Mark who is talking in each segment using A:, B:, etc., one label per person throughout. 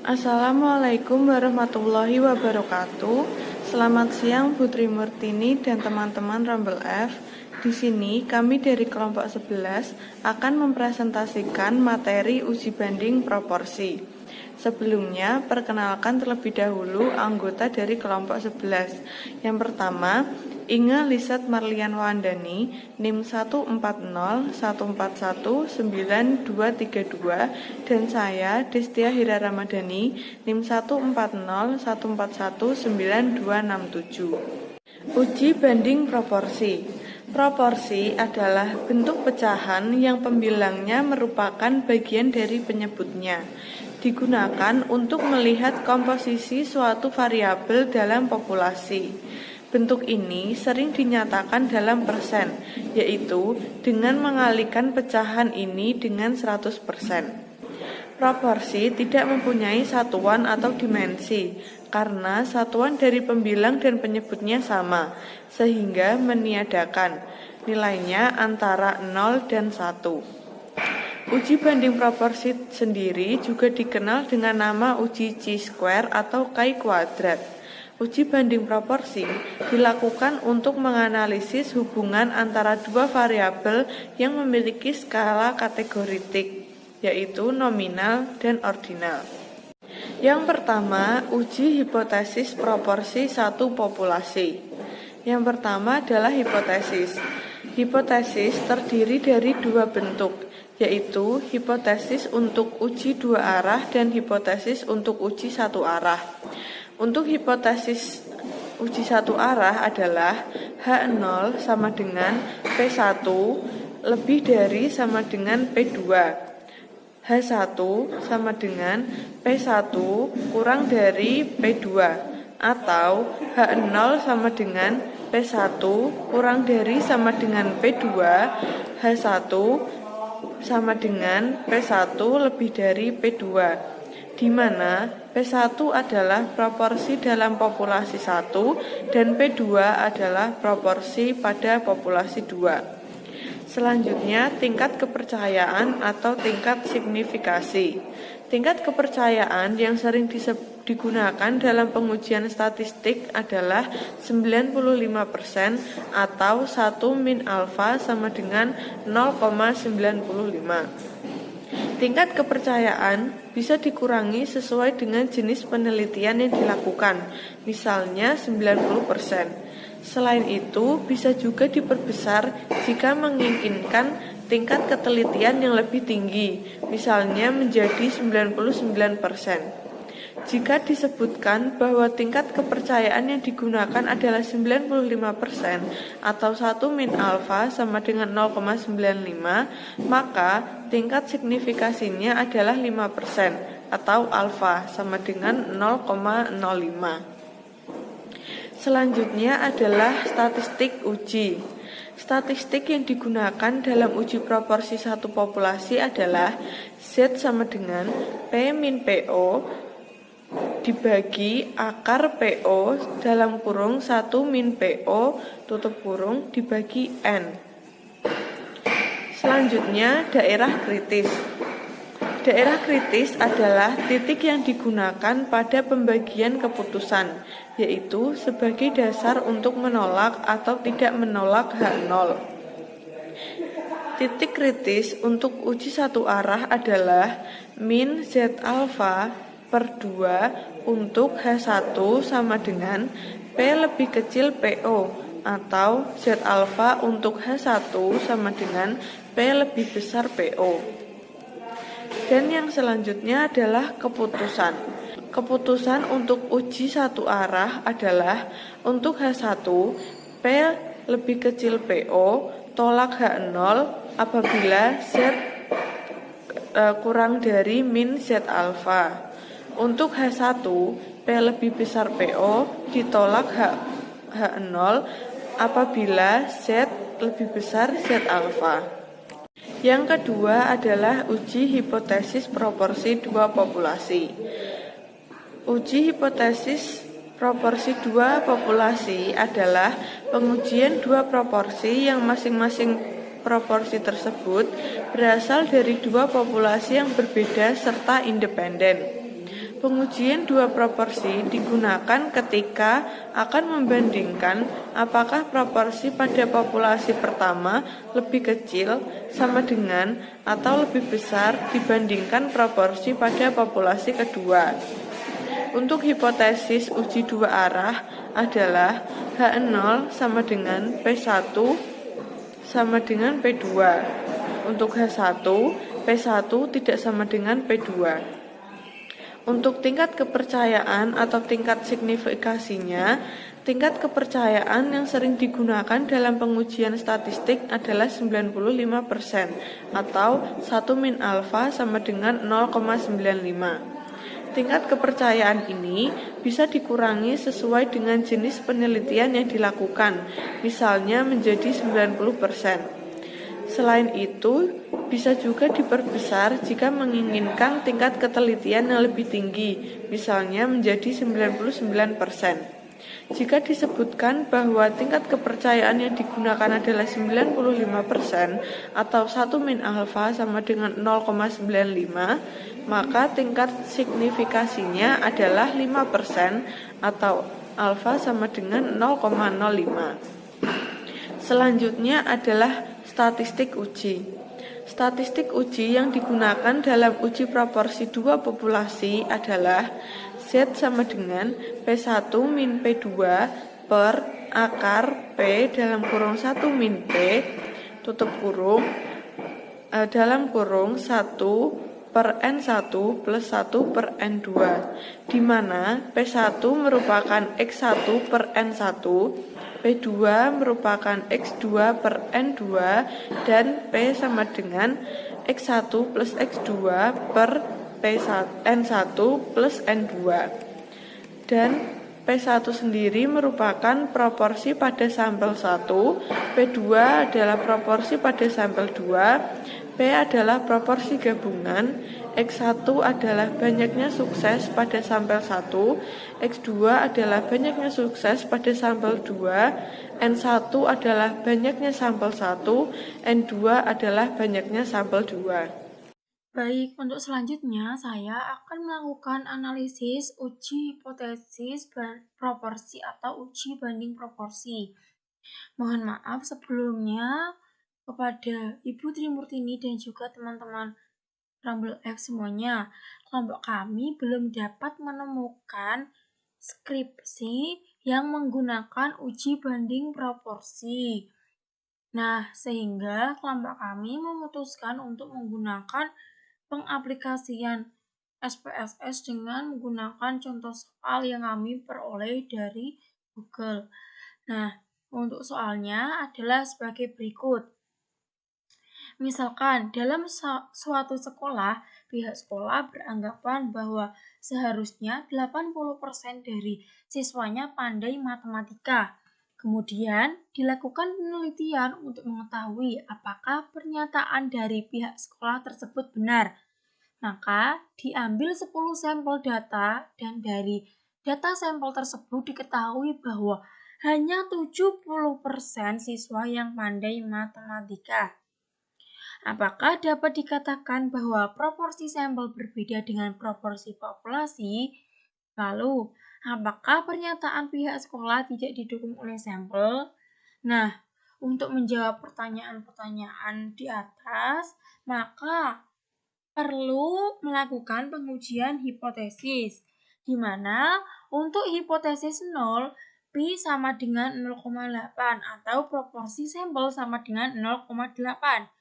A: Assalamualaikum warahmatullahi wabarakatuh. Selamat siang Putri Murtini dan teman-teman Rumble F. Di sini kami dari kelompok 11 akan mempresentasikan materi uji banding proporsi. Sebelumnya, perkenalkan terlebih dahulu anggota dari kelompok 11. Yang pertama, Inge Lisat Marlian Wandani, NIM 140141922, dan saya Destia Hira Ramadhani, NIM 140141927. Uji banding proporsi. Proporsi adalah bentuk pecahan yang pembilangnya merupakan bagian dari penyebutnya. Digunakan untuk melihat komposisi suatu variabel dalam populasi. Bentuk ini sering dinyatakan dalam persen, yaitu dengan mengalikan pecahan ini dengan 100%. Proporsi tidak mempunyai satuan atau dimensi, karena satuan dari pembilang dan penyebutnya sama, sehingga meniadakan nilainya antara 0 dan 1. Uji banding proporsi sendiri juga dikenal dengan nama uji chi-square atau chi kuadrat. Uji banding proporsi dilakukan untuk menganalisis hubungan antara dua variabel yang memiliki skala kategoritik, yaitu nominal dan ordinal. Yang pertama, uji hipotesis proporsi satu populasi. Yang pertama adalah hipotesis. Hipotesis terdiri dari dua bentuk, yaitu hipotesis untuk uji dua arah dan hipotesis untuk uji satu arah. Untuk hipotesis uji satu arah adalah H0 sama dengan P1 lebih dari sama dengan P2, H1 sama dengan P1 kurang dari P2, atau H0 sama dengan P1 kurang dari sama dengan P2, H1 sama dengan P1 lebih dari P2, di mana P1 adalah proporsi dalam populasi 1 dan P2 adalah proporsi pada populasi 2. Selanjutnya, tingkat kepercayaan atau tingkat signifikasi. Tingkat kepercayaan yang sering digunakan dalam pengujian statistik adalah 95% atau 1 min alfa sama dengan 0,95. Tingkat kepercayaan bisa dikurangi sesuai dengan jenis penelitian yang dilakukan, misalnya 90%. Selain itu, bisa juga diperbesar jika menginginkan tingkat ketelitian yang lebih tinggi, misalnya menjadi 99%. Jika disebutkan bahwa tingkat kepercayaan yang digunakan adalah 95% atau 1 min alfa sama dengan 0,95, maka tingkat signifikasinya adalah 5% atau alfa sama dengan 0,05. Selanjutnya adalah statistik uji. Statistik yang digunakan dalam uji proporsi satu populasi adalah Z sama dengan P min PO dibagi akar PO dalam kurung 1 min PO tutup kurung dibagi N. Selanjutnya, daerah kritis. Daerah kritis adalah titik yang digunakan pada pembagian keputusan, yaitu sebagai dasar untuk menolak atau tidak menolak H0. Titik kritis untuk uji satu arah adalah min Z alfa per 2 untuk H1 sama dengan P lebih kecil PO, atau Z alfa untuk H1 sama dengan P lebih besar PO. Dan yang selanjutnya adalah keputusan. Keputusan untuk uji satu arah adalah untuk H1 P lebih kecil PO tolak H0 apabila Z kurang dari min Z alfa. Untuk H1 P lebih besar PO ditolak H0 apabila Z lebih besar Z alfa. Yang kedua adalah uji hipotesis proporsi dua populasi. Uji hipotesis proporsi dua populasi adalah pengujian dua proporsi yang masing-masing proporsi tersebut berasal dari dua populasi yang berbeda serta independen. Pengujian dua proporsi digunakan ketika akan membandingkan apakah proporsi pada populasi pertama lebih kecil, sama dengan, atau lebih besar dibandingkan proporsi pada populasi kedua. Untuk hipotesis uji dua arah adalah H0 sama dengan P1 sama dengan P2. Untuk H1, P1 tidak sama dengan P2. Untuk tingkat kepercayaan atau tingkat signifikasinya, tingkat kepercayaan yang sering digunakan dalam pengujian statistik adalah 95% atau 1 min alfa sama dengan 0,95. Tingkat kepercayaan ini bisa dikurangi sesuai dengan jenis penelitian yang dilakukan, misalnya menjadi 90%. Selain itu, bisa juga diperbesar jika menginginkan tingkat ketelitian yang lebih tinggi, misalnya menjadi 99%. Jika disebutkan bahwa tingkat kepercayaan yang digunakan adalah 95% atau 1 min alfa sama dengan 0,95, maka tingkat signifikasinya adalah 5% atau alfa sama dengan 0,05. Selanjutnya adalah statistik uji. Statistik uji yang digunakan dalam uji proporsi dua populasi adalah Z sama dengan P1 min P2 per akar P dalam kurung 1 min P tutup kurung dalam kurung 1 per N1 plus 1 per N2, di mana P1 merupakan X1 per N1, P2 merupakan X2 per N2, dan P sama dengan X1 plus X2 per N1 plus N2. Dan P1 sendiri merupakan proporsi pada sampel 1, P2 adalah proporsi pada sampel 2, P adalah proporsi gabungan, X1 adalah banyaknya sukses pada sampel 1, X2 adalah banyaknya sukses pada sampel 2, N1 adalah banyaknya sampel 1, N2 adalah banyaknya sampel 2.
B: Baik, untuk selanjutnya saya akan melakukan analisis uji hipotesis proporsi atau uji banding proporsi. Mohon maaf sebelumnya kepada Ibu Trimurtini dan juga teman-teman Rumble F semuanya. Kelompok kami belum dapat menemukan skripsi yang menggunakan uji banding proporsi. Nah, sehingga kelompok kami memutuskan untuk menggunakan pengaplikasian SPSS dengan menggunakan contoh soal yang kami peroleh dari Google. Nah, untuk soalnya adalah sebagai berikut. Misalkan dalam suatu sekolah, pihak sekolah beranggapan bahwa seharusnya 80% dari siswanya pandai matematika. Kemudian dilakukan penelitian untuk mengetahui apakah pernyataan dari pihak sekolah tersebut benar. Maka diambil 10 sampel data dan dari data sampel tersebut diketahui bahwa hanya 70% siswa yang pandai matematika. Apakah dapat dikatakan bahwa proporsi sampel berbeda dengan proporsi populasi? Lalu, apakah pernyataan pihak sekolah tidak didukung oleh sampel? Nah, untuk menjawab pertanyaan-pertanyaan di atas, maka perlu melakukan pengujian hipotesis, di mana untuk hipotesis 0, Pi sama dengan 0,8 atau proporsi sampel sama dengan 0,8.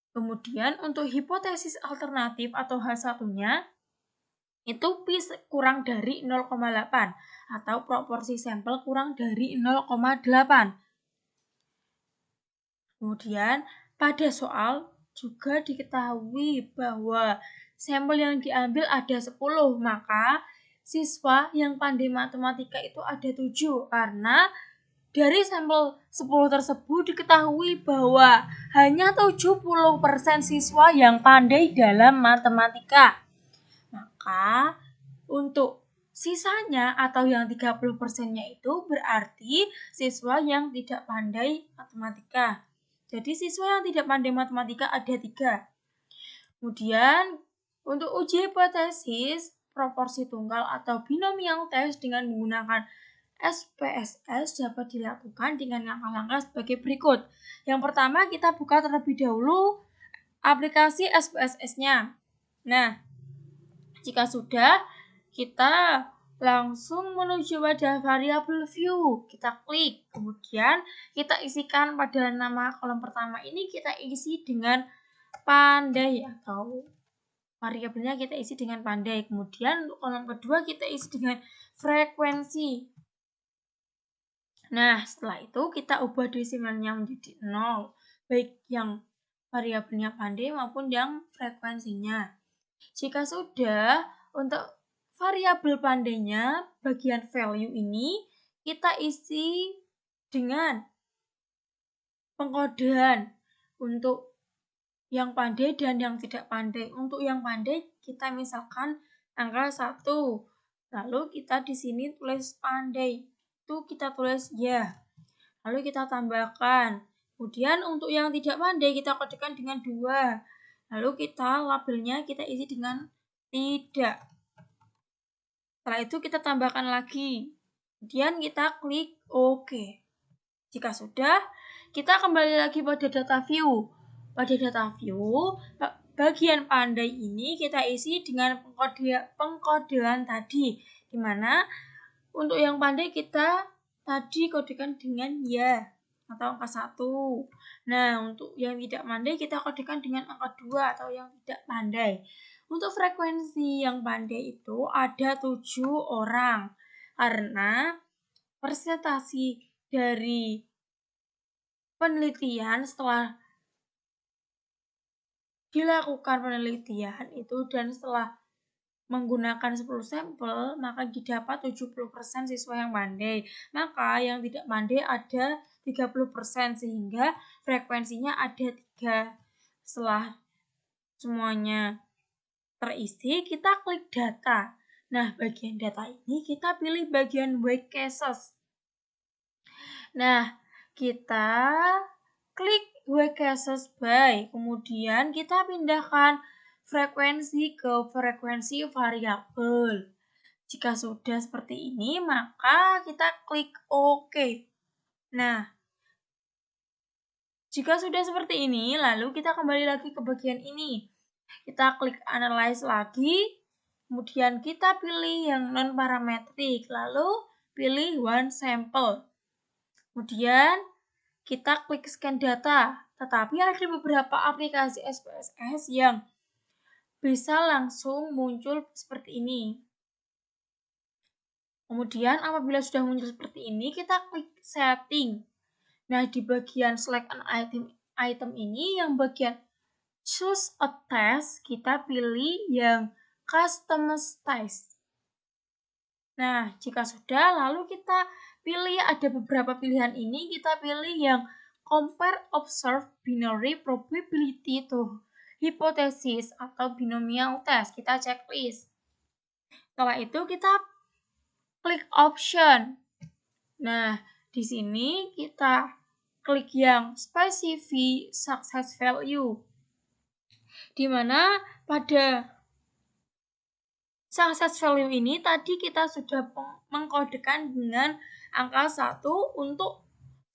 B: Kemudian untuk hipotesis alternatif atau H1-nya itu Pi kurang dari 0,8 atau proporsi sampel kurang dari 0,8. Kemudian pada soal juga diketahui bahwa sampel yang diambil ada 10, maka siswa yang pandai matematika itu ada 7 karena dari sampel 10 tersebut diketahui bahwa hanya 70% siswa yang pandai dalam matematika. Maka untuk sisanya atau yang 30%-nya itu berarti siswa yang tidak pandai matematika. Jadi siswa yang tidak pandai matematika ada 3. Kemudian Untuk uji hipotesis proporsi tunggal atau binomial test dengan menggunakan SPSS dapat dilakukan dengan langkah-langkah sebagai berikut. Yang pertama, kita buka terlebih dahulu aplikasi SPSS-nya. Nah, jika sudah, kita langsung menuju pada variabel view. Kita klik, kemudian kita isikan pada nama kolom pertama ini kita isi dengan pandai atau variabelnya kita isi dengan pandai. Kemudian untuk kolom kedua kita isi dengan frekuensi. Nah, setelah itu kita ubah desimalnya menjadi 0, baik yang variabelnya pandai maupun yang frekuensinya. Jika sudah, untuk variabel pandainya, bagian value ini kita isi dengan pengkodean untuk yang pandai dan yang tidak pandai. Untuk yang pandai kita misalkan angka 1. Lalu kita di sini tulis pandai. Itu kita tulis ya. Lalu kita tambahkan. Kemudian untuk yang tidak pandai kita kodekan dengan 2. Lalu kita labelnya kita isi dengan tidak. Setelah itu kita tambahkan lagi. Kemudian kita klik OK. Jika sudah, kita kembali lagi pada data view. Pada data view, bagian pandai ini kita isi dengan pengkodean tadi, di mana untuk yang pandai kita tadi kodekan dengan ya atau angka 1. Nah, untuk yang tidak pandai kita kodekan dengan angka 2 atau yang tidak pandai. Untuk frekuensi yang pandai itu ada 7 orang, karena presentasi dari penelitian setelah dilakukan penelitian itu dan setelah menggunakan 10 sampel, maka didapat 70% siswa yang pandai. Maka yang tidak pandai ada 30%, sehingga frekuensinya ada 3. Setelah semuanya terisi, kita klik data. Nah, bagian data ini kita pilih bagian weight cases. Nah, kita klik weight cases by, kemudian kita pindahkan frekuensi ke frekuensi variabel. Jika sudah seperti ini, maka kita klik OK. Nah, jika sudah seperti ini, lalu kita kembali lagi ke bagian ini. Kita klik analyze lagi, kemudian kita pilih yang non-parametrik, lalu pilih one sample. Kemudian kita klik scan data, tetapi ada beberapa aplikasi SPSS yang bisa langsung muncul seperti ini. Kemudian apabila sudah muncul seperti ini, kita klik setting. Nah, di bagian select an item ini, yang bagian choose a test, kita pilih yang customize. Nah, jika sudah, lalu kita pilih ada beberapa pilihan ini, kita pilih yang compare observed binary probability to hypothesis atau binomial test. Kita checklist. Setelah itu kita klik option. Nah, di sini kita klik yang specify success value, di mana pada success value ini tadi kita sudah mengkodekan dengan angka 1 untuk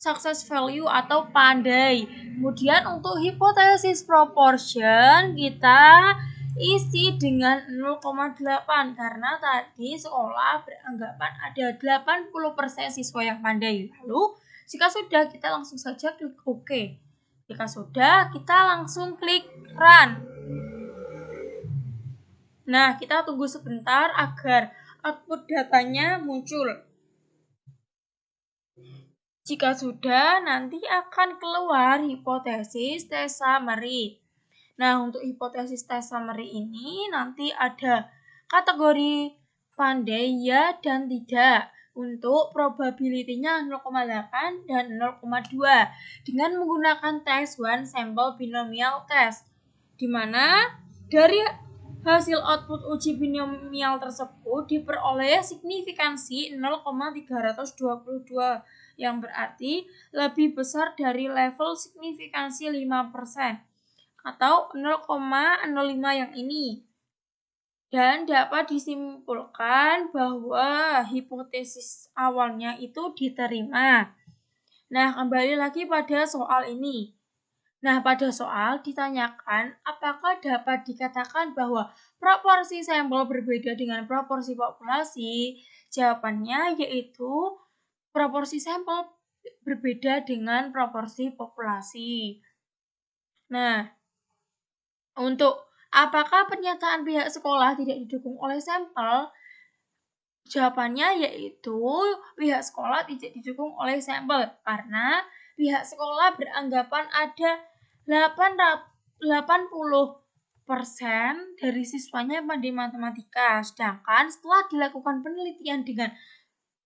B: success value atau pandai. Kemudian untuk hipotesis proportion kita isi dengan 0,8 karena tadi sekolah beranggapan ada 80% siswa yang pandai. Lalu jika sudah, kita langsung saja klik OK. Jika sudah, kita langsung klik run. Nah, kita tunggu sebentar agar output datanya muncul. Jika sudah, nanti akan keluar hipotesis test summary. Nah, untuk hipotesis test summary ini nanti ada kategori pandai ya dan tidak. Untuk probability-nya 0,8 dan 0,2 dengan menggunakan test one sample binomial test, di mana dari hasil output uji binomial tersebut diperoleh signifikansi 0,322 yang berarti lebih besar dari level signifikansi 5% atau 0,05 yang ini. Dan dapat disimpulkan bahwa hipotesis awalnya itu diterima. Nah, kembali lagi pada soal ini. Nah, pada soal ditanyakan apakah dapat dikatakan bahwa proporsi sampel berbeda dengan proporsi populasi? Jawabannya yaitu proporsi sampel berbeda dengan proporsi populasi. Nah, untuk apakah pernyataan pihak sekolah tidak didukung oleh sampel? Jawabannya yaitu pihak sekolah tidak didukung oleh sampel karena pihak sekolah beranggapan ada 80% dari siswanya pandai matematika. Sedangkan setelah dilakukan penelitian dengan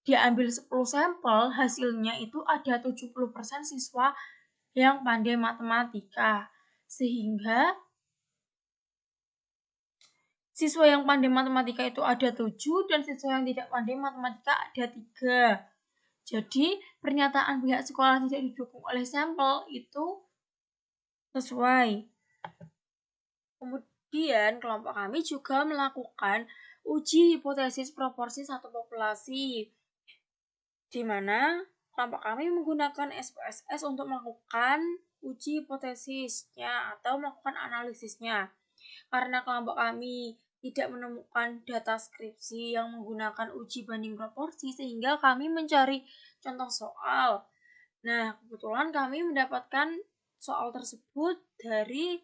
B: diambil 10 sampel, hasilnya itu ada 70% siswa yang pandai matematika. Sehingga siswa yang pandai matematika itu ada 7 dan siswa yang tidak pandai matematika ada 3. Jadi, pernyataan pihak sekolah tidak didukung oleh sampel itu sesuai. Kemudian, kelompok kami juga melakukan uji hipotesis proporsi satu populasi, di mana kelompok kami menggunakan SPSS untuk melakukan uji hipotesisnya atau melakukan analisisnya. Karena kelompok kami tidak menemukan data skripsi yang menggunakan uji banding proporsi, sehingga kami mencari contoh soal. Nah, kebetulan kami mendapatkan soal tersebut dari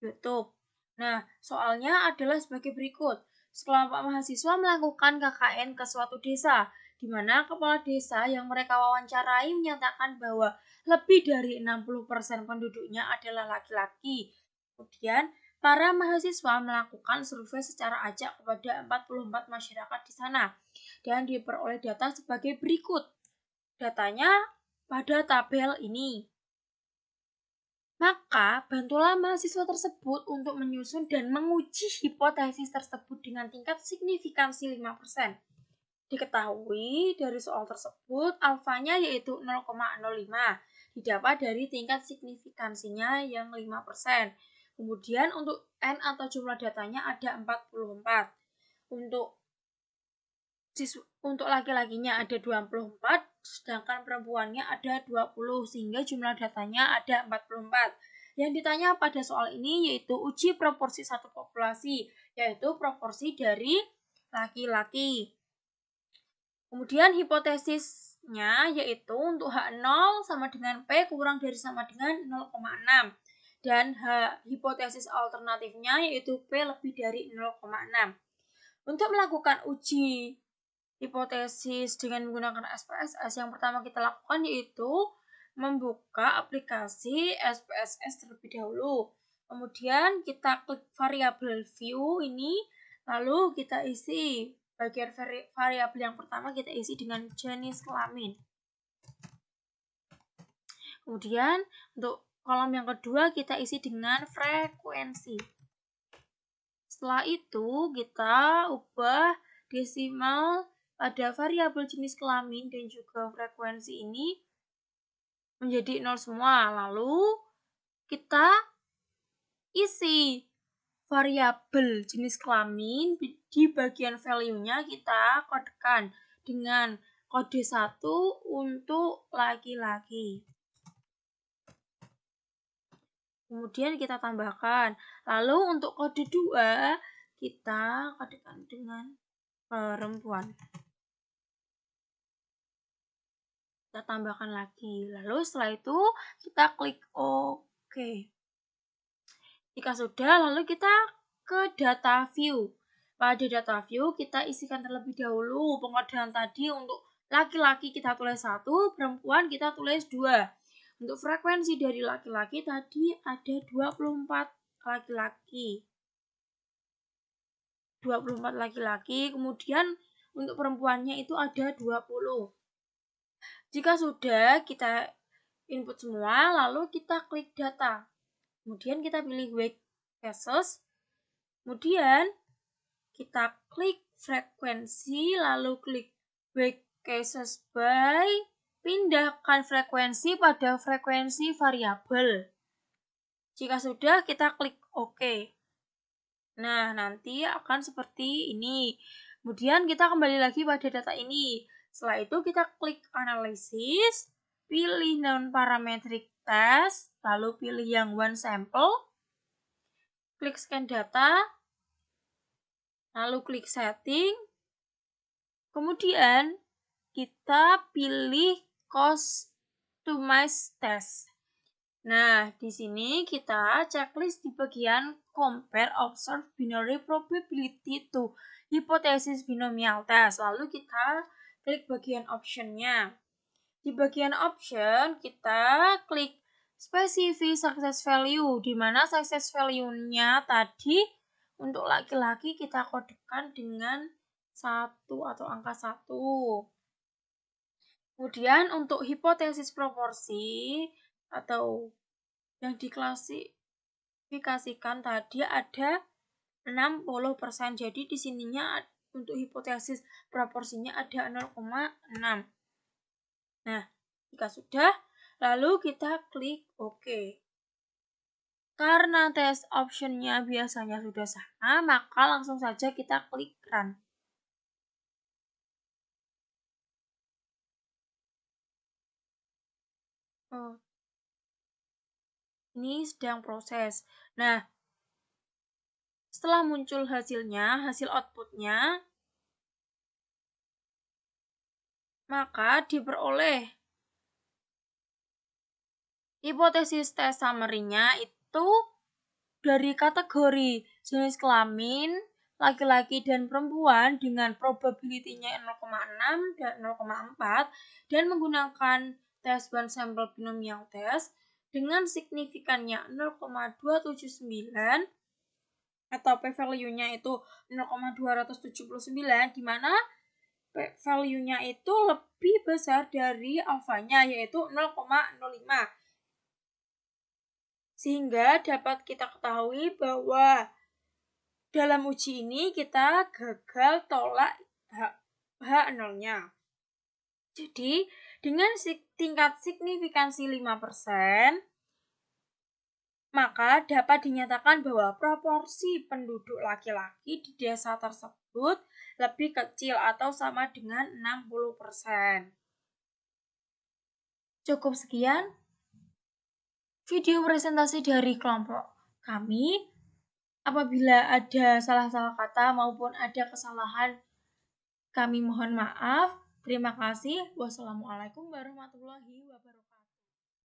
B: YouTube. Nah, soalnya adalah sebagai berikut. Sekelompok mahasiswa melakukan KKN ke suatu desa, di mana kepala desa yang mereka wawancarai menyatakan bahwa lebih dari 60% penduduknya adalah laki-laki. Kemudian, para mahasiswa melakukan survei secara acak kepada 44 masyarakat di sana dan diperoleh data sebagai berikut. Datanya pada tabel ini. Maka, bantulah mahasiswa tersebut untuk menyusun dan menguji hipotesis tersebut dengan tingkat signifikansi 5%. Diketahui dari soal tersebut, alfanya yaitu 0,05, didapat dari tingkat signifikansinya yang 5%. Kemudian untuk N atau jumlah datanya ada 44. Untuk laki-lakinya ada 24, sedangkan perempuannya ada 20, sehingga jumlah datanya ada 44. Yang ditanya pada soal ini yaitu uji proporsi satu populasi, yaitu proporsi dari laki-laki. Kemudian hipotesisnya yaitu untuk H0 sama dengan P kurang dari sama dengan 0,6. Dan hipotesis alternatifnya yaitu P lebih dari 0,6. Untuk melakukan uji hipotesis dengan menggunakan SPSS, yang pertama kita lakukan yaitu membuka aplikasi SPSS terlebih dahulu. Kemudian kita klik variabel view ini, lalu kita isi bagian variabel yang pertama kita isi dengan jenis kelamin. Kemudian untuk kolom yang kedua kita isi dengan frekuensi. Setelah itu kita ubah desimal pada variabel jenis kelamin dan juga frekuensi ini menjadi 0 semua. Lalu kita isi variabel jenis kelamin di bagian value-nya kita kodekan dengan kode 1 untuk laki-laki. Kemudian kita tambahkan. Lalu untuk kode 2 kita kodekan dengan perempuan. Kita tambahkan lagi. Lalu setelah itu kita klik OK. Jika sudah, lalu kita ke data view. Pada data view kita isikan terlebih dahulu pengodean tadi. Untuk laki-laki kita tulis 1, perempuan kita tulis 2. Untuk frekuensi dari laki-laki tadi ada 24 laki-laki. 24 laki-laki, kemudian untuk perempuannya itu ada 20. Jika sudah kita input semua, lalu kita klik data. Kemudian kita pilih weight cases. Kemudian kita klik frekuensi, lalu klik weight cases by, pindahkan frekuensi pada frekuensi variabel. Jika sudah, kita klik OK. Nah, nanti akan seperti ini. Kemudian kita kembali lagi pada data ini. Setelah itu kita klik analisis, pilih non-parametric test, lalu pilih yang one sample, klik scan data, lalu klik setting, kemudian kita pilih customize test. Nah, di sini kita checklist di bagian compare observed binary probability to hypothesis binomial test. Lalu kita klik bagian optionnya. Di bagian option kita klik specify success value, di mana success value-nya tadi untuk laki-laki kita kodekan dengan 1 atau angka 1. Kemudian untuk hipotesis proporsi atau yang diklasifikasikan tadi ada 60%. Jadi di sininya untuk hipotesis proporsinya ada 0,6. Nah, jika sudah, lalu kita klik OK. Karena tes optionnya biasanya sudah sama, maka langsung saja kita klik Run. Ini sedang proses. Nah, setelah muncul hasilnya, hasil outputnya, maka diperoleh hipotesis tes summary-nya itu dari kategori jenis kelamin, laki-laki dan perempuan dengan probability-nya 0,6 dan 0,4 dan menggunakan tes one sample binomial test dengan signifikannya 0,279 atau p-value-nya itu 0,279, di mana p-value-nya itu lebih besar dari alfanya yaitu 0,05. Sehingga dapat kita ketahui bahwa dalam uji ini kita gagal tolak H0-nya. Jadi, dengan tingkat signifikansi 5%, maka dapat dinyatakan bahwa proporsi penduduk laki-laki di desa tersebut lebih kecil atau sama dengan 60%. Cukup sekian video presentasi dari kelompok kami. Apabila ada salah-salah kata maupun ada kesalahan, kami mohon maaf. Terima kasih. Wassalamualaikum warahmatullahi wabarakatuh.